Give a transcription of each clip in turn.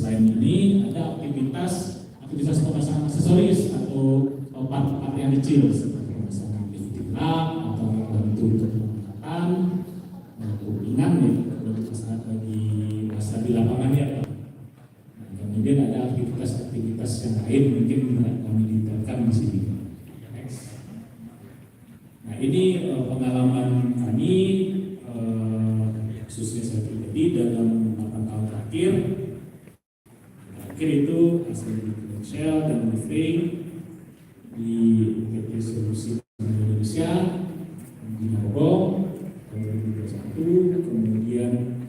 selain ini ada aktivitas pemasangan aksesoris atau part-part yang kecil seperti pemasangan lifting rak atau bantu untuk pengangkatan, kupingan ya di masa di lapangan ya. Nah, kemudian ada aktivitas yang lain mungkin kami detailkan di sini. Nah ini pengalaman kami khususnya saya pribadi dalam 8 tahun terakhir itu hasil Shell dan Living di PT Solusi Indonesia di Nabong tahun 2021, kemudian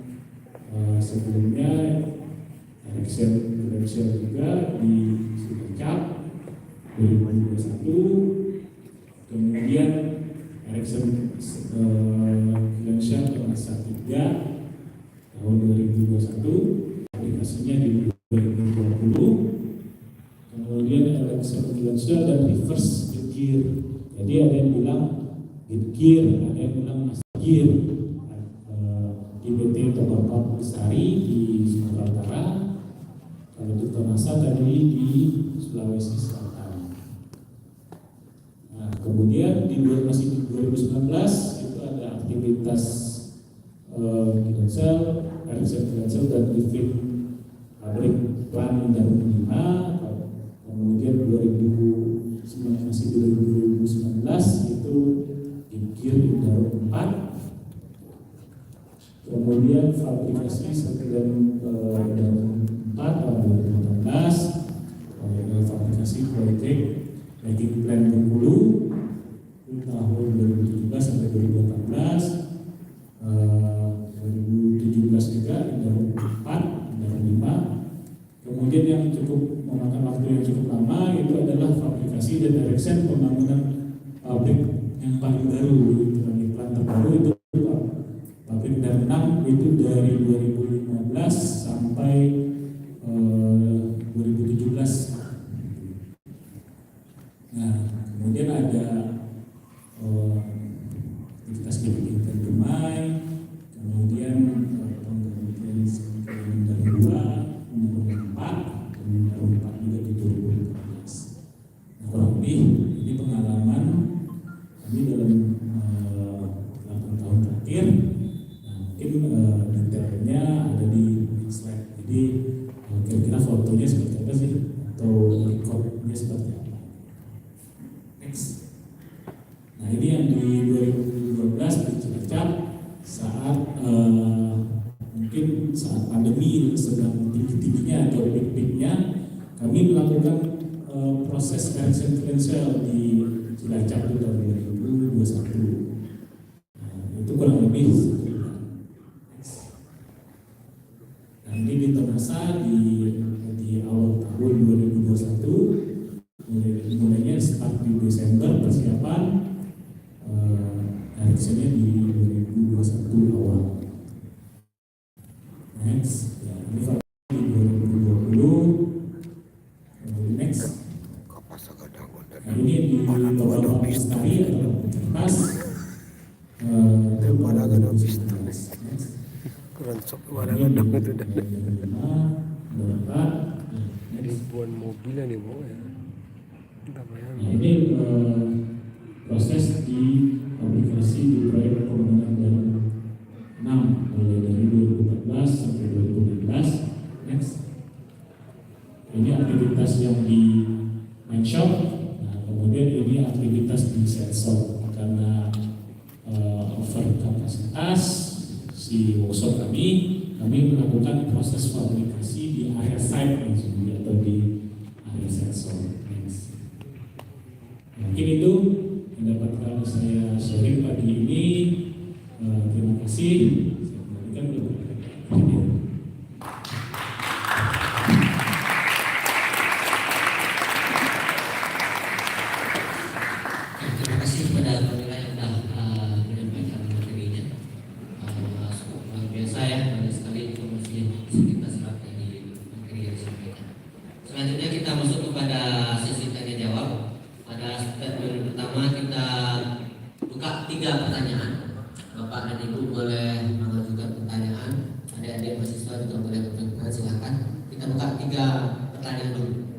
sebelumnya Shell juga di Cilacap 2021, kemudian Ericsson Financial Kelas 3 tahun 2021, aplikasinya di 2020, kemudian Ericsson Financial dan Reverse Gear. Jadi ada yang bilang Gear, ada yang bilang Master Gear di PT Tobapak Lestari di Sumatera Utara, kalau untuk Tonasa tadi di Sulawesi Selatan. Nah, kemudian di 2019 itu ada aktivitas Financial, Ericsson Financial dan Living Pabrik Plan dan 5. Kemudian 2019 itu Gear Indaro 4. Kemudian fabrikasi sekian Indaro 4 tahun 2018, fabrikasi proyek Bagging Plan Bengkulu tahun 2017 sampai 2018, 2017 juga Indaro 4, Indaro 5. Kemudian yang cukup memakan waktu yang cukup lama itu adalah fabrikasi dan Ericsson pembangunan pabrik yang paling baru, itu plan terbaru itu pabrik Indaro 6 itu dari 2015 sampai 2017. Nah, kemudian ada aktivitas bikin Dumai, kemudian penggantian Indaro 2, Indaro 4, dan Indaro 4 juga di 2015. Nah, kurang lebih ini pengalaman kami dalam 8 tahun terakhir. Nah, mungkin detailnya ada di slide. Jadi kira-kira fotonya seperti apa sih, atau recordnya seperti apa? Next. Nah ini yang di 2012 di Cilacap saat mungkin saat pandemi sedang tinggi-tingginya atau peak-peaknya, kami melakukan proses Ericsson Financial di Cilacap itu tahun 2021. Nah, itu kurang lebih. Nah ini di Tonasa di awal tahun 2021, mulainya start di Desember persiapan, Ericssonnya di 2021 awal. Next, ya, ini di 2020. Next. Nah, ini di Tobapak Lestari atau Pas. Mana ada bisnis? Kurang sok mana ada itu dah. Ribuan mobil yang dibawa ya. Nah, ini proses di aplikasi di proyek pembangunan Indaro 6 mulai dari 2014 sampai 2015. Next. Ini aktivitas yang di main shop. Nah, kemudian ini aktivitas di sensor karena over kapasitas si workshop kami melakukan proses fabrikasi di area site atau di area sensor. Mungkin itu yang dapat kami saya sharing pagi ini. Terima kasih. Saya kembalikan kepada terima kasih kepada pemirsa yang sudah menyampaikan materinya. Luar biasa ya, banyak sekali informasi yang bisa kita serap dari materi yang disampaikan. Selanjutnya kita masuk kepada sesi tanya jawab. Pada statement pertama kita buka 3 pertanyaan. Bapak dan Ibu boleh mengajukan pertanyaan. Adik-adik mahasiswa juga boleh bertanya, silakan. Kita buka 3 pertanyaan dulu.